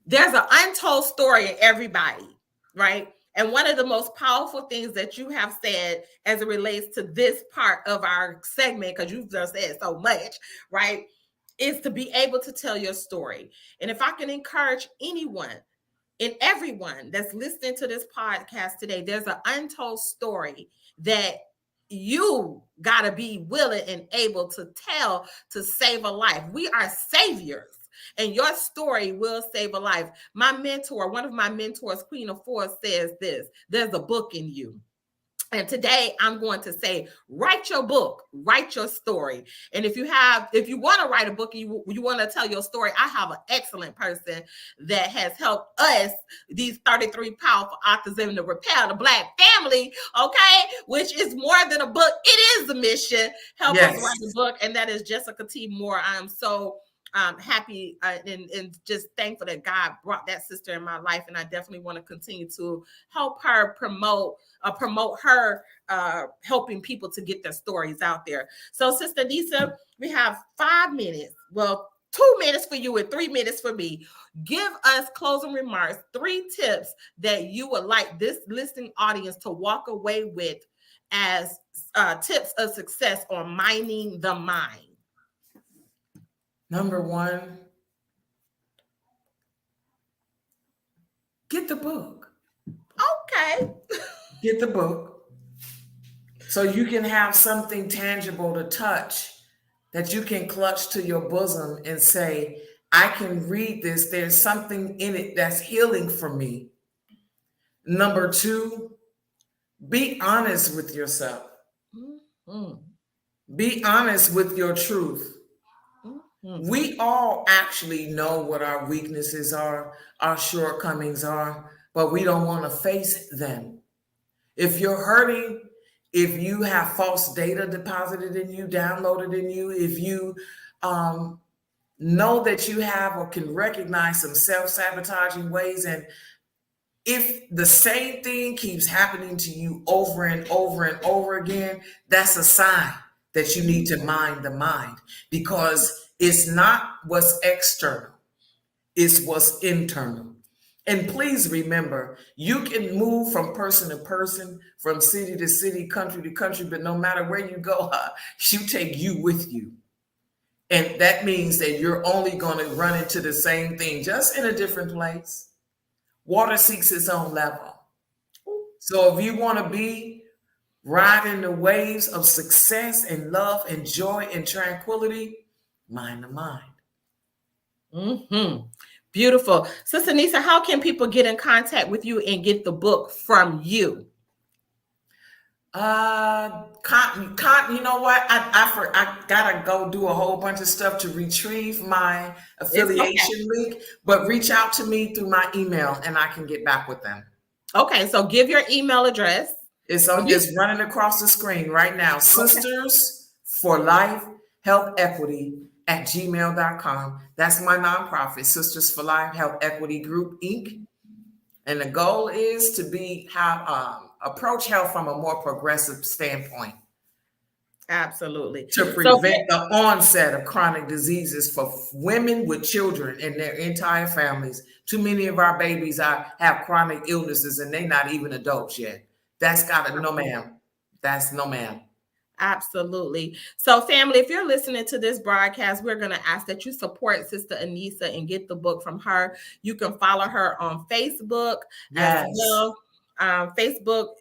There's an untold story in everybody, right? And one of the most powerful things that you have said as it relates to this part of our segment, because you've just said so much, right, is to be able to tell your story. And if I can encourage anyone and everyone that's listening to this podcast today, there's an untold story that you got to be willing and able to tell to save a life. We are saviors. And your story will save a life. My mentor, one of my mentors, Queen of Four, says this: there's a book in you. And today I'm going to say, write your book, write your story. And if you want to write a book, you want to tell your story, I have an excellent person that has helped us, these 33 powerful authors, in the repair the Black family, okay, which is more than a book. It is a mission. Help us write a book. And that is Jessica T. Moore. I am so happy and just thankful that God brought that sister in my life. And I definitely want to continue to help her promote her helping people to get their stories out there. So Sister Annissa, we have 5 minutes. Well, 2 minutes for you and 3 minutes for me. Give us closing remarks, 3 tips that you would like this listening audience to walk away with as tips of success on mining the mind. Number 1, get the book. Okay. Get the book so you can have something tangible to touch that you can clutch to your bosom and say, I can read this. There's something in it that's healing for me. Number 2, be honest with yourself. Mm-hmm. Be honest with your truth. Mm-hmm. We all actually know what our weaknesses are, our shortcomings are, but we don't want to face them. If you're hurting, if you have false data deposited in you, downloaded in you, if you know that you have or can recognize some self-sabotaging ways, and if the same thing keeps happening to you over and over and over again, that's a sign that you need to mind the mind, because it's not what's external, it's what's internal. And please remember, you can move from person to person, from city to city, country to country, but no matter where you go, you take you with you. And that means that you're only going to run into the same thing, just in a different place. Water seeks its own level. So if you want to be riding the waves of success and love and joy and tranquility, mind the mind. Mm-hmm. Beautiful. Sister Annissa, how can people get in contact with you and get the book from you? You know what? I gotta go do a whole bunch of stuff to retrieve my affiliation link, but reach out to me through my email and I can get back with them. Okay, so give your email address. It's running across the screen right now. Sisters for Life Health Equity @gmail.com. That's my nonprofit, Sisters for Life Health Equity Group, Inc. And the goal is to approach health from a more progressive standpoint. Absolutely. To prevent the onset of chronic diseases for women with children and their entire families. Too many of our babies have chronic illnesses and they're not even adults yet. That's no, ma'am. That's no, ma'am. Absolutely. So family, if you're listening to this broadcast, we're going to ask that you support Sister Annissa and get the book from her. You can follow her on Facebook as well. Facebook,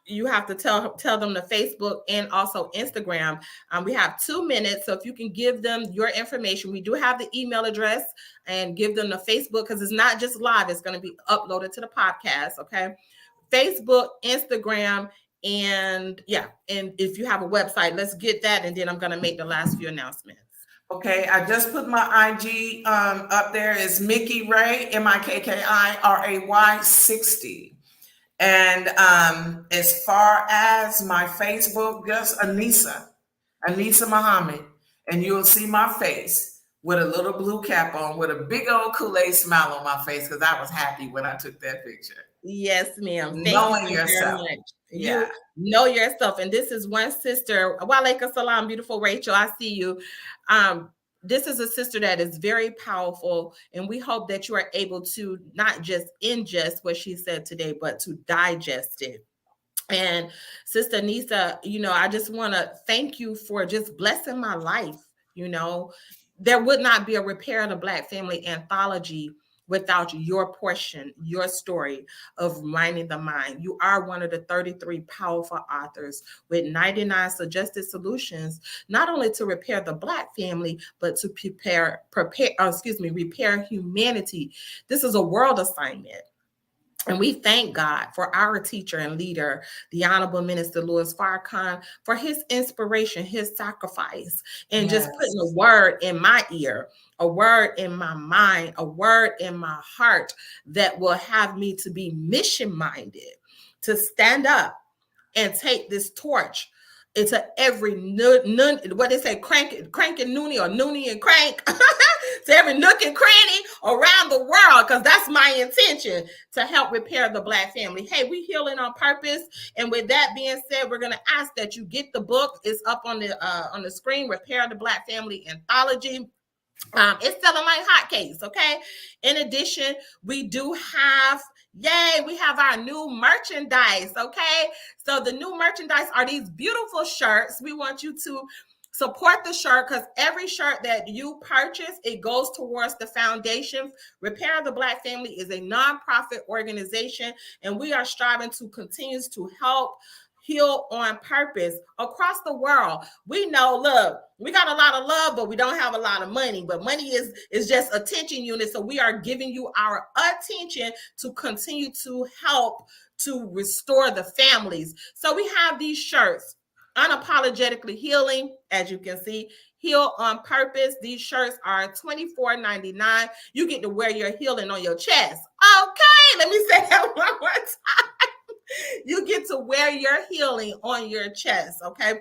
you have to tell them the Facebook and also Instagram. We have 2 minutes. So if you can give them your information, we do have the email address, and give them the Facebook, because it's not just live. It's going to be uploaded to the podcast. Okay. Facebook, Instagram, and if you have a website, let's get that. And then I'm going to make the last few announcements. Okay, I just put my IG up there. It's Mickey Ray, MIKKIRAY 60. And as far as my Facebook, just Annissa Muhammad, and you'll see my face with a little blue cap on, with a big old Kool-Aid smile on my face, because I was happy when I took that picture. Yes, ma'am. Knowing yourself. You know yourself. And this is one sister. Walaikum salam, beautiful Rachel. I see you. This is a sister that is very powerful. And we hope that you are able to not just ingest what she said today, but to digest it. And Sister Annissa, I just want to thank you for just blessing my life. There would not be a Repair of the Black Family anthology without your portion, your story of mining the mind. You are one of the 33 powerful authors with 99 suggested solutions, not only to repair the Black family, but to repair humanity. This is a world assignment. And we thank God for our teacher and leader, the Honorable Minister Louis Farrakhan, for his inspiration, his sacrifice, and just putting a word in my ear, a word in my mind, a word in my heart that will have me to be mission-minded, to stand up and take this torch into every what they say, crank and noonie, or noonie and crank, to every nook and cranny around the world, because that's my intention, to help repair the Black family. Hey, we healing on purpose. And with that being said, we're going to ask that you get the book. It's up on the screen, Repair the Black Family Anthology. It's selling like hotcakes, okay? In addition, we do have, we have our new merchandise, okay? So the new merchandise are these beautiful shirts. We want you to support the shirt, because every shirt that you purchase, it goes towards the foundation. Repair the Black Family is a nonprofit organization, and we are striving to continue to help heal on purpose across the world. We know, look, we got a lot of love, but we don't have a lot of money. But money is just attention unit. So we are giving you our attention to continue to help to restore the families. So we have these shirts, Unapologetically Healing, as you can see, Heal on Purpose. These shirts are $24.99. You get to wear your healing on your chest. Okay, let me say that one more time. You get to wear your healing on your chest, okay?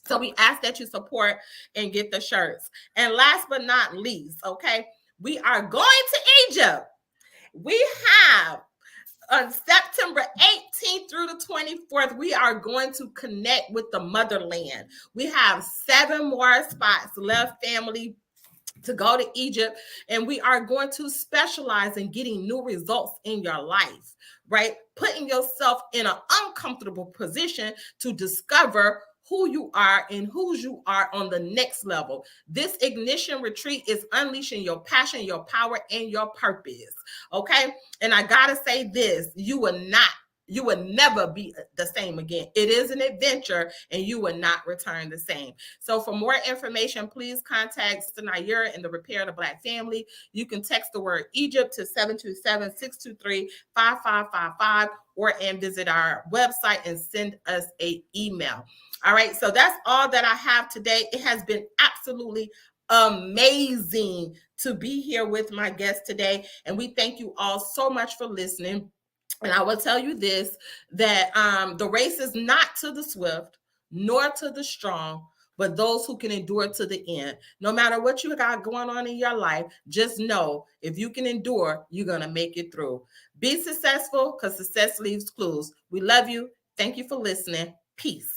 So we ask that you support and get the shirts. And last but not least, okay, we are going to Egypt. We have on September 18th through the 24th, we are going to connect with the motherland. We have 7 more spots left, family, to go to Egypt, and we are going to specialize in getting new results in your life, right? Putting yourself in an uncomfortable position to discover who you are and whose you are on the next level. This ignition retreat is unleashing your passion, your power, and your purpose, okay? And I gotta say this, you will never be the same again. It is an adventure, and you will not return the same. So for more information, please contact Sister Naira in the Repair the Black Family. You can text the word Egypt to 727-623-5555, and visit our website and send us an email. All right, so that's all that I have today. It has been absolutely amazing to be here with my guest today, and we thank you all so much for listening. And I will tell you this, that the race is not to the swift, nor to the strong, but those who can endure to the end. No matter what you got going on in your life, just know if you can endure, you're going to make it through. Be successful, because success leaves clues. We love you. Thank you for listening. Peace.